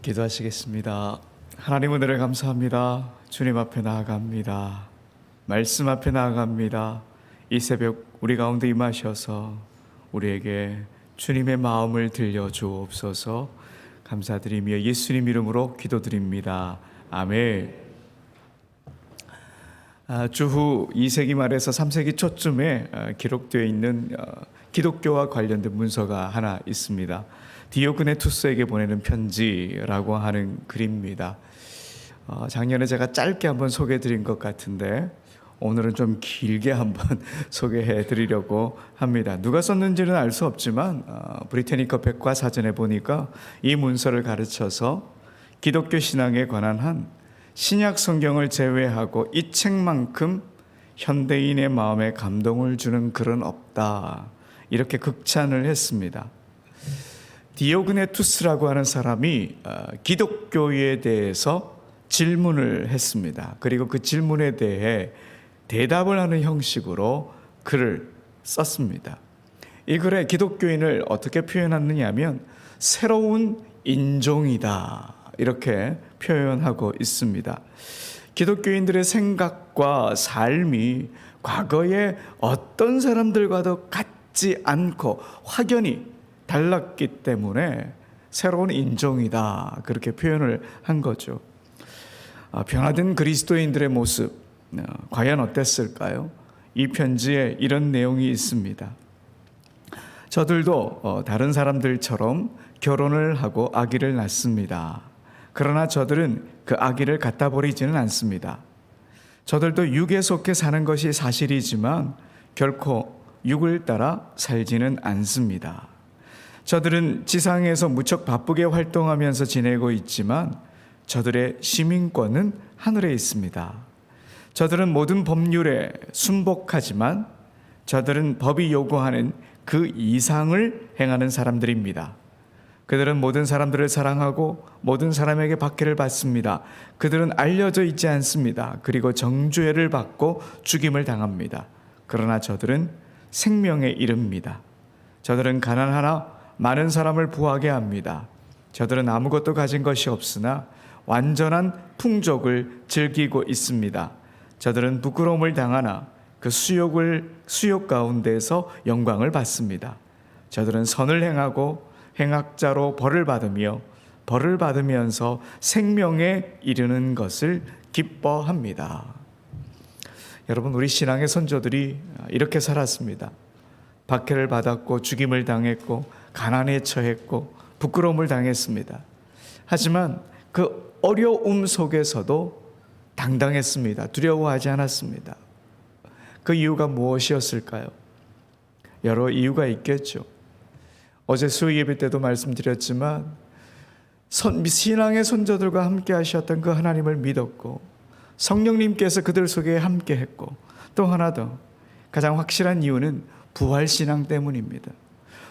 기도하시겠습니다. 하나님 은혜를 감사합니다. 주님 앞에 나아갑니다. 말씀 앞에 나아갑니다. 이 새벽 우리 가운데 임하셔서 우리에게 주님의 마음을 들려주옵소서. 감사드리며 예수님 이름으로 기도드립니다. 아멘. 주후 2세기 말에서 3세기 초쯤에 기록되어 있는 기독교와 관련된 문서가 하나 있습니다. 디오그네투스에게 보내는 편지라고 하는 글입니다. 작년에 제가 짧게 한번 소개해 드린 것 같은데 오늘은 좀 길게 한번 소개해 드리려고 합니다. 누가 썼는지는 알 수 없지만 브리테니커 백과사전에 보니까 이 문서를 가르쳐서 기독교 신앙에 관한 한 신약 성경을 제외하고 이 책만큼 현대인의 마음에 감동을 주는 글은 없다, 이렇게 극찬을 했습니다. 디오그네투스라고 하는 사람이 기독교에 대해서 질문을 했습니다. 그리고 그 질문에 대해 대답을 하는 형식으로 글을 썼습니다. 이 글에 기독교인을 어떻게 표현하느냐 하면 새로운 인종이다, 이렇게 표현하고 있습니다. 기독교인들의 생각과 삶이 과거의 어떤 사람들과도 같지 않고 확연히 달랐기 때문에 새로운 인종이다, 그렇게 표현을 한 거죠. 변화된 그리스도인들의 모습 과연 어땠을까요? 이 편지에 이런 내용이 있습니다. 저들도 다른 사람들처럼 결혼을 하고 아기를 낳습니다. 그러나 저들은 그 아기를 갖다 버리지는 않습니다. 저들도 육에 속해 사는 것이 사실이지만 결코 육을 따라 살지는 않습니다. 저들은 지상에서 무척 바쁘게 활동하면서 지내고 있지만 저들의 시민권은 하늘에 있습니다. 저들은 모든 법률에 순복하지만 저들은 법이 요구하는 그 이상을 행하는 사람들입니다. 그들은 모든 사람들을 사랑하고 모든 사람에게 박해를 받습니다. 그들은 알려져 있지 않습니다. 그리고 정죄를 받고 죽임을 당합니다. 그러나 저들은 생명에 이릅니다. 저들은 가난하나 많은 사람을 부하게 합니다. 저들은 아무것도 가진 것이 없으나 완전한 풍족을 즐기고 있습니다. 저들은 부끄러움을 당하나 그 수욕 가운데에서 영광을 받습니다. 저들은 선을 행하고 행악자로 벌을 받으며 벌을 받으면서 생명에 이르는 것을 기뻐합니다. 여러분, 우리 신앙의 선조들이 이렇게 살았습니다. 박해를 받았고 죽임을 당했고 가난에 처했고 부끄러움을 당했습니다. 하지만 그 어려움 속에서도 당당했습니다. 두려워하지 않았습니다. 그 이유가 무엇이었을까요? 여러 이유가 있겠죠. 어제 수요 예배 때도 말씀드렸지만 신앙의 선조들과 함께 하셨던 그 하나님을 믿었고 성령님께서 그들 속에 함께 했고, 또 하나 더 가장 확실한 이유는 부활신앙 때문입니다.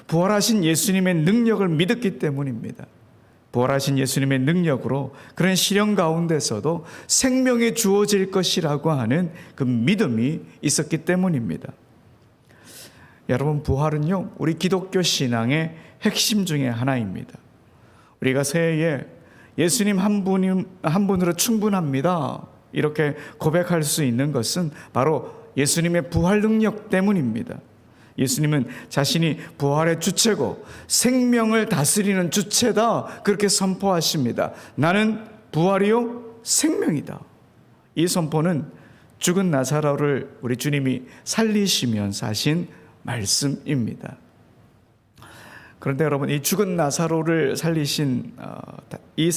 부활하신 예수님의 능력을 믿었기 때문입니다. 부활하신 예수님의 능력으로 그런 시련 가운데서도 생명이 주어질 것이라고 하는 그 믿음이 있었기 때문입니다. 여러분, 부활은요, 우리 기독교 신앙의 핵심 중에 하나입니다. 우리가 새해에 예수님 한 분으로 충분합니다, 이렇게 고백할 수 있는 것은 바로 예수님의 부활 능력 때문입니다. 예수님은 자신이 부활의 주체고 생명을 다스리는 주체다, 그렇게 선포하십니다. 나는 부활이요 생명이다. 이 선포는 죽은 나사로를 우리 주님이 살리시면서 하신 말씀입니다. 그런데 여러분, 이 죽은 나사로를 살리신 이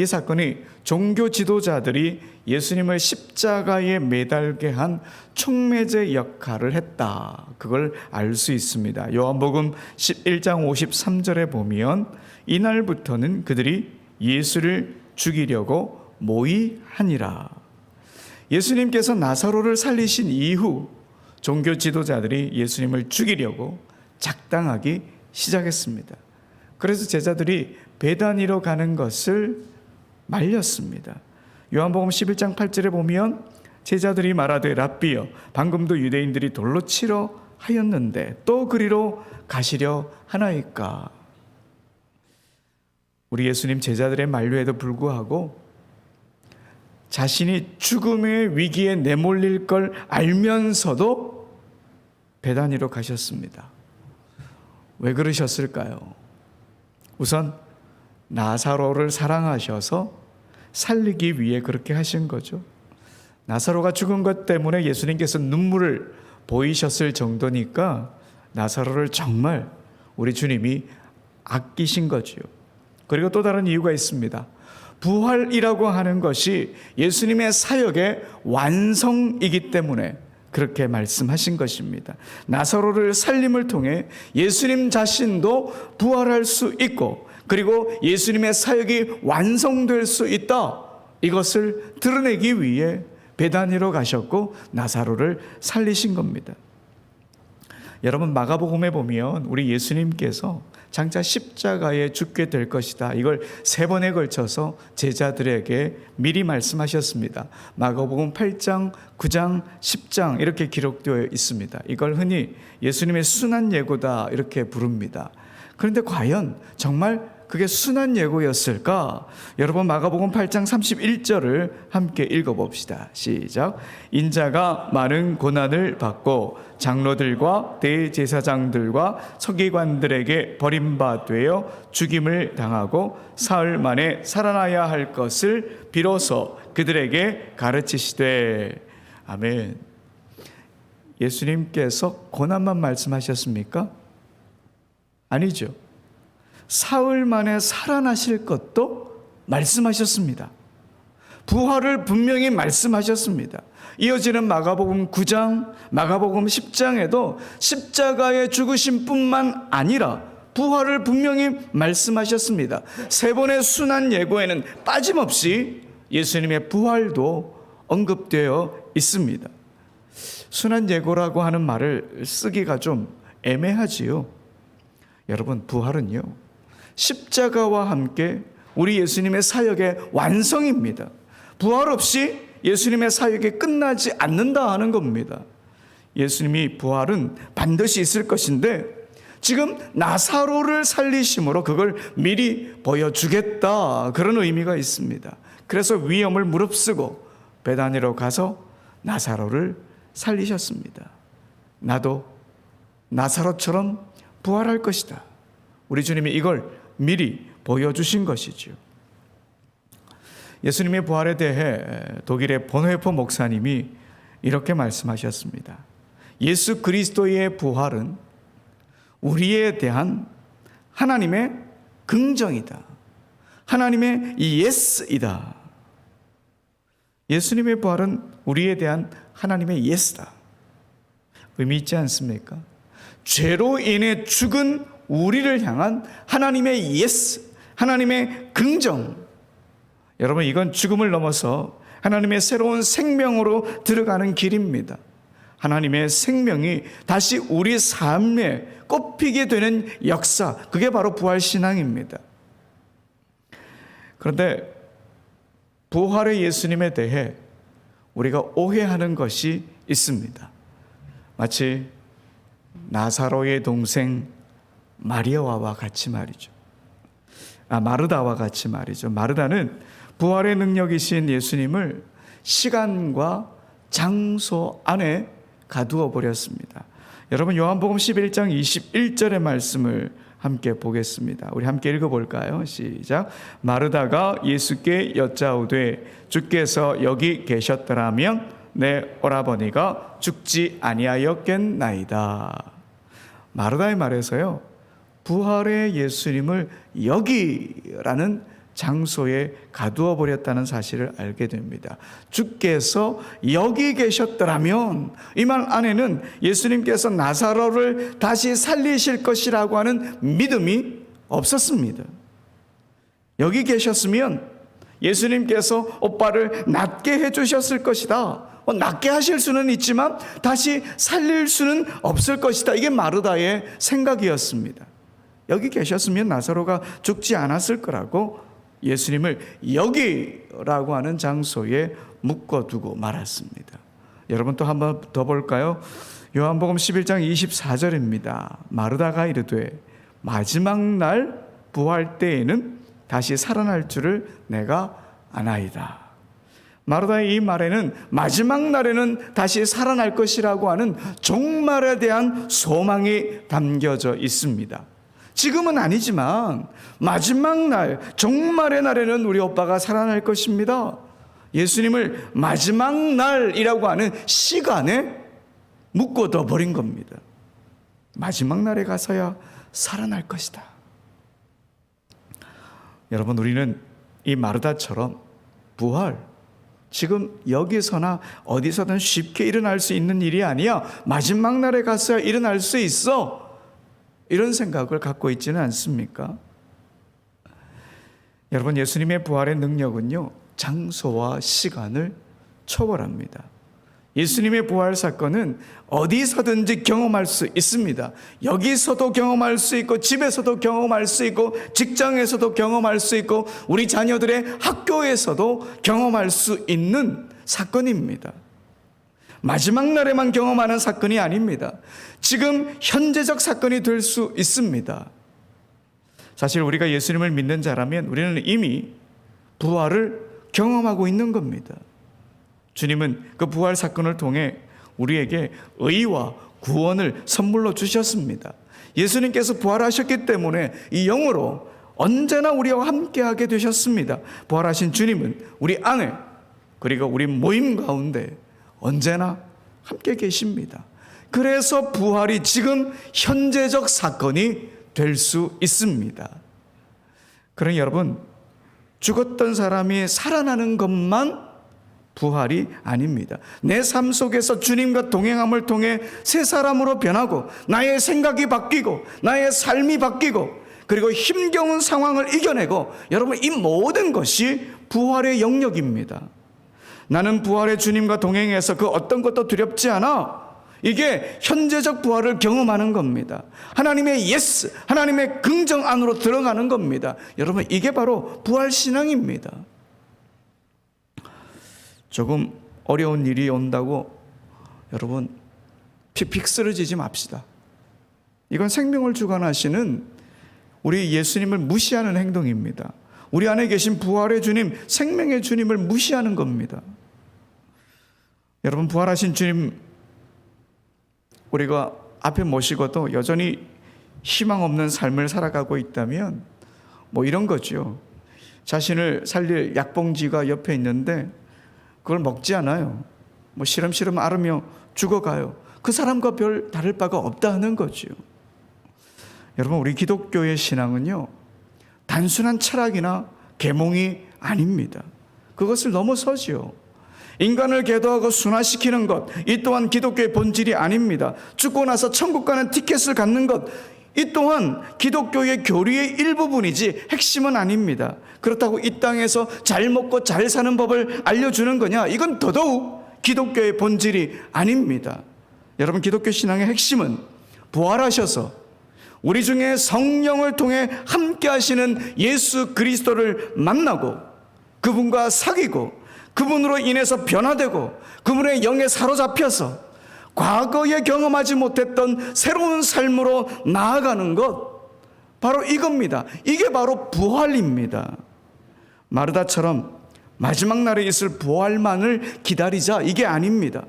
사건이 종교 지도자들이 예수님을 십자가에 매달게 한 촉매제 역할을 했다, 그걸 알 수 있습니다. 요한복음 11장 53절에 보면 이날부터는 그들이 예수를 죽이려고 모의하니라. 예수님께서 나사로를 살리신 이후 종교 지도자들이 예수님을 죽이려고 작당하기 시작했습니다. 그래서 제자들이 베다니로 가는 것을 말렸습니다. 요한복음 11장 8절에 보면 제자들이 말하되 랍비여, 방금도 유대인들이 돌로 치러 하였는데 또 그리로 가시려 하나이까. 우리 예수님 제자들의 만류에도 불구하고 자신이 죽음의 위기에 내몰릴 걸 알면서도 베다니로 가셨습니다. 왜 그러셨을까요? 우선 나사로를 사랑하셔서 살리기 위해 그렇게 하신 거죠. 나사로가 죽은 것 때문에 예수님께서 눈물을 보이셨을 정도니까 나사로를 정말 우리 주님이 아끼신 거지요. 그리고 또 다른 이유가 있습니다. 부활이라고 하는 것이 예수님의 사역의 완성이기 때문에 그렇게 말씀하신 것입니다. 나사로를 살림을 통해 예수님 자신도 부활할 수 있고, 그리고 예수님의 사역이 완성될 수 있다, 이것을 드러내기 위해 베다니로 가셨고 나사로를 살리신 겁니다. 여러분, 마가복음에 보면 우리 예수님께서 장차 십자가에 죽게 될 것이다, 이걸 3번에 걸쳐서 제자들에게 미리 말씀하셨습니다. 마가복음 8장, 9장, 10장 이렇게 기록되어 있습니다. 이걸 흔히 예수님의 순환 예고다 이렇게 부릅니다. 그런데 과연 정말 그게 순환 예고였을까? 여러분, 마가복음 8장 31절을 함께 읽어봅시다. 시작. 인자가 많은 고난을 받고 장로들과 대제사장들과 서기관들에게 버림받되어 죽임을 당하고 사흘 만에 살아나야 할 것을 비로소 그들에게 가르치시되. 아멘. 예수님께서 고난만 말씀하셨습니까? 아니죠. 사흘 만에 살아나실 것도 말씀하셨습니다. 부활을 분명히 말씀하셨습니다. 이어지는 마가복음 9장, 마가복음 10장에도 십자가의 죽으심 뿐만 아니라 부활을 분명히 말씀하셨습니다. 3번의 순환 예고에는 빠짐없이 예수님의 부활도 언급되어 있습니다. 순환 예고라고 하는 말을 쓰기가 좀 애매하지요. 여러분, 부활은요, 십자가와 함께 우리 예수님의 사역의 완성입니다. 부활 없이 예수님의 사역이 끝나지 않는다 하는 겁니다. 예수님이 부활은 반드시 있을 것인데 지금 나사로를 살리심으로 그걸 미리 보여주겠다, 그런 의미가 있습니다. 그래서 위험을 무릅쓰고 베다니로 가서 나사로를 살리셨습니다. 나도 나사로처럼 부활할 것이다, 우리 주님이 이걸 미리 보여주신 것이죠. 예수님의 부활에 대해 독일의 본회포 목사님이 이렇게 말씀하셨습니다. 예수 그리스도의 부활은 우리에 대한 하나님의 긍정이다, 하나님의 예스이다. 예수님의 부활은 우리에 대한 하나님의 예스다. 의미 있지 않습니까? 죄로 인해 죽은 우리를 향한 하나님의 예스, 하나님의 긍정. 여러분, 이건 죽음을 넘어서 하나님의 새로운 생명으로 들어가는 길입니다. 하나님의 생명이 다시 우리 삶에 꽃피게 되는 역사, 그게 바로 부활신앙입니다. 그런데 부활의 예수님에 대해 우리가 오해하는 것이 있습니다. 마치 나사로의 동생 마리아와 같이 말이죠. 마르다와 같이 말이죠. 마르다는 부활의 능력이신 예수님을 시간과 장소 안에 가두어 버렸습니다. 여러분, 요한복음 11장 21절의 말씀을 함께 보겠습니다. 우리 함께 읽어볼까요? 시작. 마르다가 예수께 여짜오되 주께서 여기 계셨더라면 내 오라버니가 죽지 아니하였겠나이다. 마르다의 말에서요, 부활의 예수님을 여기라는 장소에 가두어 버렸다는 사실을 알게 됩니다. 주께서 여기 계셨더라면, 이 말 안에는 예수님께서 나사로를 다시 살리실 것이라고 하는 믿음이 없었습니다. 여기 계셨으면 예수님께서 오빠를 낫게 해주셨을 것이다, 낫게 하실 수는 있지만 다시 살릴 수는 없을 것이다, 이게 마르다의 생각이었습니다. 여기 계셨으면 나사로가 죽지 않았을 거라고 예수님을 여기라고 하는 장소에 묶어두고 말았습니다. 여러분, 또 한 번 더 볼까요? 요한복음 11장 24절입니다. 마르다가 이르되 마지막 날 부활 때에는 다시 살아날 줄을 내가 아나이다. 마르다의 이 말에는 마지막 날에는 다시 살아날 것이라고 하는 종말에 대한 소망이 담겨져 있습니다. 지금은 아니지만 마지막 날, 종말의 날에는 우리 오빠가 살아날 것입니다. 예수님을 마지막 날이라고 하는 시간에 묶어둬 버린 겁니다. 마지막 날에 가서야 살아날 것이다. 여러분, 우리는 이 마르다처럼 부활, 지금 여기서나 어디서든 쉽게 일어날 수 있는 일이 아니야. 마지막 날에 가서야 일어날 수 있어. 이런 생각을 갖고 있지는 않습니까? 여러분, 예수님의 부활의 능력은요, 장소와 시간을 초월합니다. 예수님의 부활 사건은 어디서든지 경험할 수 있습니다. 여기서도 경험할 수 있고, 집에서도 경험할 수 있고, 직장에서도 경험할 수 있고, 우리 자녀들의 학교에서도 경험할 수 있는 사건입니다. 마지막 날에만 경험하는 사건이 아닙니다. 지금 현재적 사건이 될 수 있습니다. 사실 우리가 예수님을 믿는 자라면 우리는 이미 부활을 경험하고 있는 겁니다. 주님은 그 부활 사건을 통해 우리에게 의와 구원을 선물로 주셨습니다. 예수님께서 부활하셨기 때문에 이 영으로 언제나 우리와 함께하게 되셨습니다. 부활하신 주님은 우리 안에, 그리고 우리 모임 가운데 언제나 함께 계십니다. 그래서 부활이 지금 현재적 사건이 될 수 있습니다. 그러니 여러분, 죽었던 사람이 살아나는 것만 부활이 아닙니다. 내 삶 속에서 주님과 동행함을 통해 새 사람으로 변하고, 나의 생각이 바뀌고, 나의 삶이 바뀌고, 그리고 힘겨운 상황을 이겨내고, 여러분, 이 모든 것이 부활의 영역입니다. 나는 부활의 주님과 동행해서 그 어떤 것도 두렵지 않아. 이게 현재적 부활을 경험하는 겁니다. 하나님의 예스, 하나님의 긍정 안으로 들어가는 겁니다. 여러분, 이게 바로 부활신앙입니다. 조금 어려운 일이 온다고 여러분 픽픽 쓰러지지 맙시다. 이건 생명을 주관하시는 우리 예수님을 무시하는 행동입니다. 우리 안에 계신 부활의 주님, 생명의 주님을 무시하는 겁니다. 여러분, 부활하신 주님 우리가 앞에 모시고도 여전히 희망 없는 삶을 살아가고 있다면 뭐 이런 거죠. 자신을 살릴 약봉지가 옆에 있는데 그걸 먹지 않아요. 뭐 시름시름 앓으며 죽어가요. 그 사람과 별 다를 바가 없다 하는 거죠. 여러분, 우리 기독교의 신앙은요, 단순한 철학이나 계몽이 아닙니다. 그것을 넘어서지요. 인간을 계도하고 순화시키는 것, 이 또한 기독교의 본질이 아닙니다. 죽고 나서 천국 가는 티켓을 갖는 것, 이 또한 기독교의 교리의 일부분이지 핵심은 아닙니다. 그렇다고 이 땅에서 잘 먹고 잘 사는 법을 알려주는 거냐? 이건 더더욱 기독교의 본질이 아닙니다. 여러분, 기독교 신앙의 핵심은 부활하셔서 우리 중에 성령을 통해 함께 하시는 예수 그리스도를 만나고 그분과 사귀고 그분으로 인해서 변화되고 그분의 영에 사로잡혀서 과거에 경험하지 못했던 새로운 삶으로 나아가는 것, 바로 이겁니다. 이게 바로 부활입니다. 마르다처럼 마지막 날에 있을 부활만을 기다리자, 이게 아닙니다.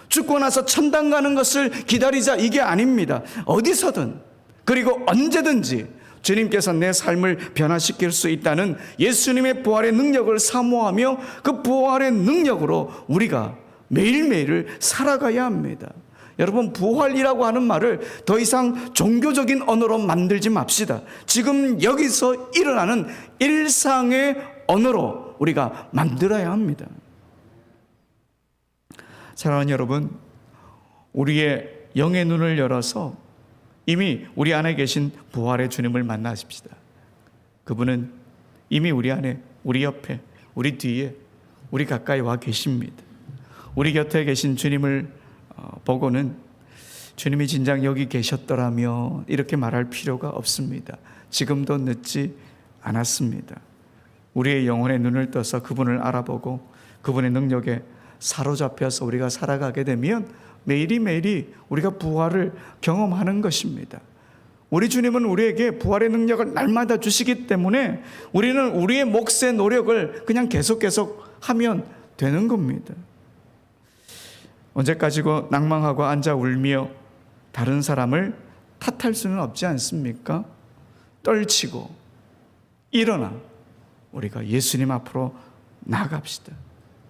죽고 나서 천당 가는 것을 기다리자, 이게 아닙니다. 어디서든 그리고 언제든지 주님께서 내 삶을 변화시킬 수 있다는 예수님의 부활의 능력을 사모하며 그 부활의 능력으로 우리가 매일매일을 살아가야 합니다. 여러분, 부활이라고 하는 말을 더 이상 종교적인 언어로 만들지 맙시다. 지금 여기서 일어나는 일상의 언어로 우리가 만들어야 합니다. 사랑하는 여러분, 우리의 영의 눈을 열어서 이미 우리 안에 계신 부활의 주님을 만나십시다. 그분은 이미 우리 안에, 우리 옆에, 우리 뒤에, 우리 가까이 와 계십니다. 우리 곁에 계신 주님을 보고는 주님이 진작 여기 계셨더라며 이렇게 말할 필요가 없습니다. 지금도 늦지 않았습니다. 우리의 영혼의 눈을 떠서 그분을 알아보고 그분의 능력에 사로잡혀서 우리가 살아가게 되면 매일이 우리가 부활을 경험하는 것입니다. 우리 주님은 우리에게 부활의 능력을 날마다 주시기 때문에 우리는 우리의 몫의 노력을 그냥 계속 하면 되는 겁니다. 언제까지고 낭망하고 앉아 울며 다른 사람을 탓할 수는 없지 않습니까? 떨치고 일어나 우리가 예수님 앞으로 나아갑시다.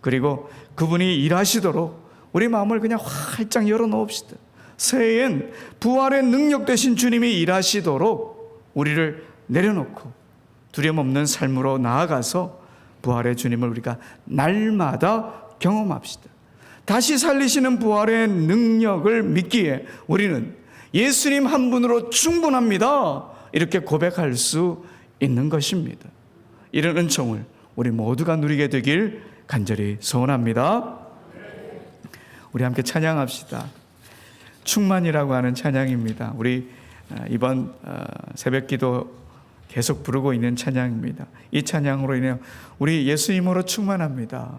그리고 그분이 일하시도록 우리 마음을 그냥 활짝 열어놓읍시다. 새해엔 부활의 능력 되신 주님이 일하시도록 우리를 내려놓고 두려움 없는 삶으로 나아가서 부활의 주님을 우리가 날마다 경험합시다. 다시 살리시는 부활의 능력을 믿기에 우리는 예수님 한 분으로 충분합니다, 이렇게 고백할 수 있는 것입니다. 이런 은총을 우리 모두가 누리게 되길 간절히 소원합니다. 우리 함께 찬양합시다. 충만이라고 하는 찬양입니다. 우리 이번 새벽기도 계속 부르고 있는 찬양입니다. 이 찬양으로 인해 우리 예수님으로 충만합니다.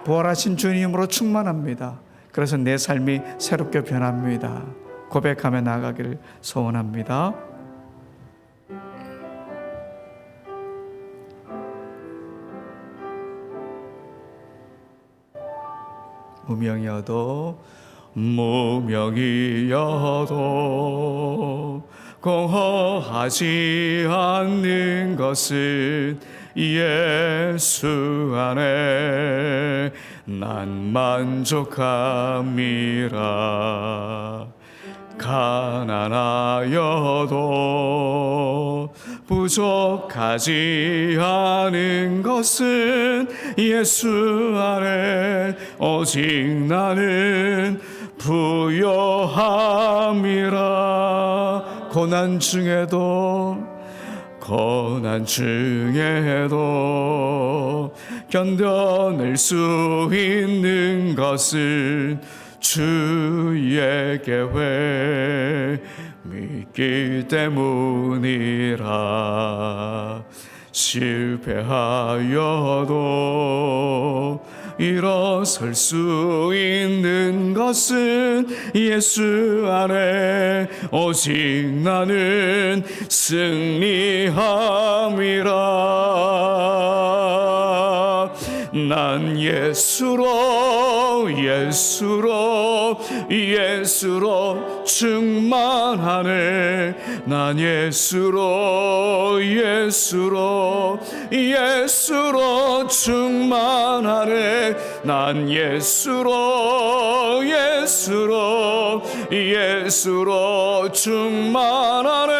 부활하신 주님으로 충만합니다. 그래서 내 삶이 새롭게 변합니다. 고백하며 나아가기를 소원합니다. 무명이어도 공허하지 않는 것은 예수 안에 난 만족함이라. 가난하여도 부족하지 않은 것은 예수 안에 오직 나는 부요함이라. 고난 중에도 견뎌낼 수 있는 것은 주의 계획 믿기 때문이라. 실패하여도 일어설 수 있는 것은 예수 안에 오직 나는 승리함이라. 난 예수로 충만하네. 난 예수로 충만하네. 난 예수로 충만하네.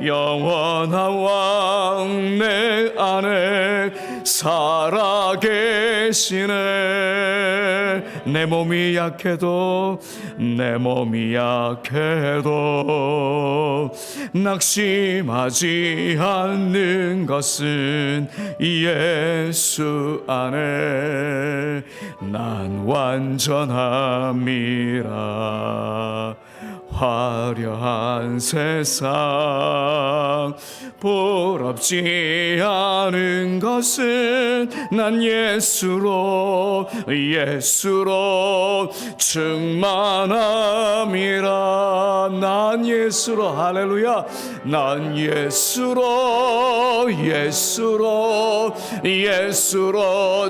영원한 왕 내 안에 살아계시네. 내 몸이 약해도 낙심하지 않는 것은 예수 안에 난 완전함이라. 화려한 세상 부럽지 않은 것은 난 예수로 충만함이라. 난 예수로, 할렐루야. 난 예수로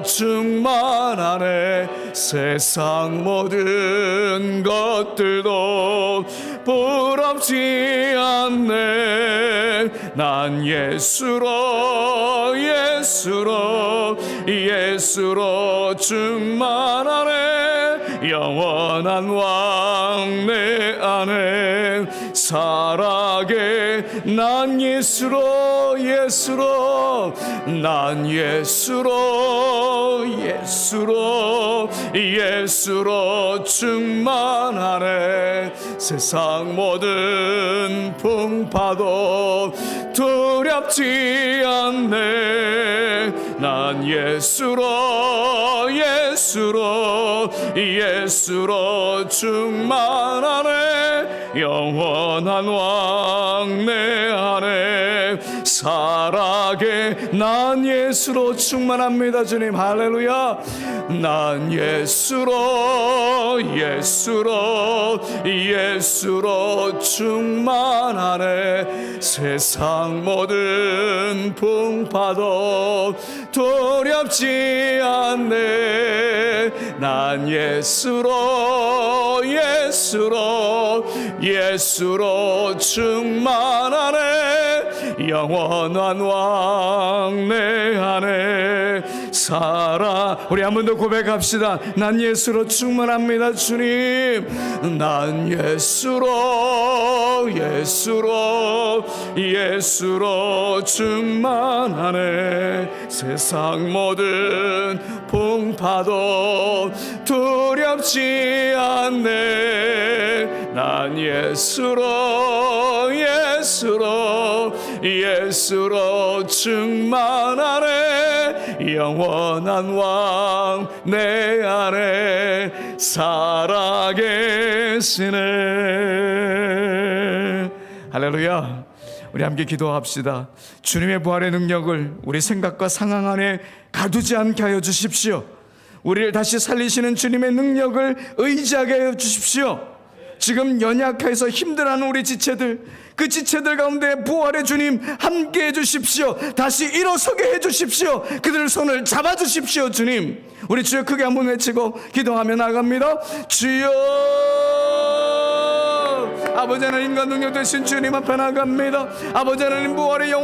충만하네. 세상 모든 것들도 부럽지 않네. 난 예수로 충만하네. 영원한 왕 내 안에 살아게. 난 예수로 충만하네. 세상 모든 풍파도 두렵지 않네. 난 예수로 충만하네. 영원한 왕 내 안에 살아게 난 예수로 충만합니다. 주님 할렐루야. 난 예수로 충만하네. 세상 모든 풍파도 두렵지 않네. 난 예수로 충만하네. 영원한 왕 내 안에 살아. 우리 한 번 더 고백합시다. 난 예수로 충만합니다. 주님, 난 예수로 충만하네. 세상 모든 풍파도 두렵지 않네. 난 예수로 충만하네. 영원한 왕 내 안에 살아계시네. 할렐루야. 우리 함께 기도합시다. 주님의 부활의 능력을 우리 생각과 상황 안에 가두지 않게 하여 주십시오. 우리를 다시 살리시는 주님의 능력을 의지하게 하여 주십시오. 지금 연약해서 힘들어하는 우리 지체들, 그 지체들 가운데 부활의 주님 함께 해주십시오. 다시 일어서게 해주십시오. 그들의 손을 잡아주십시오. 주님, 우리 주여 크게 한번 외치고 기도하며 나갑니다. 주여, 아버지 하나님과 능력 되신 주님 앞에 나갑니다. 아버지 하나님, 부활의 영원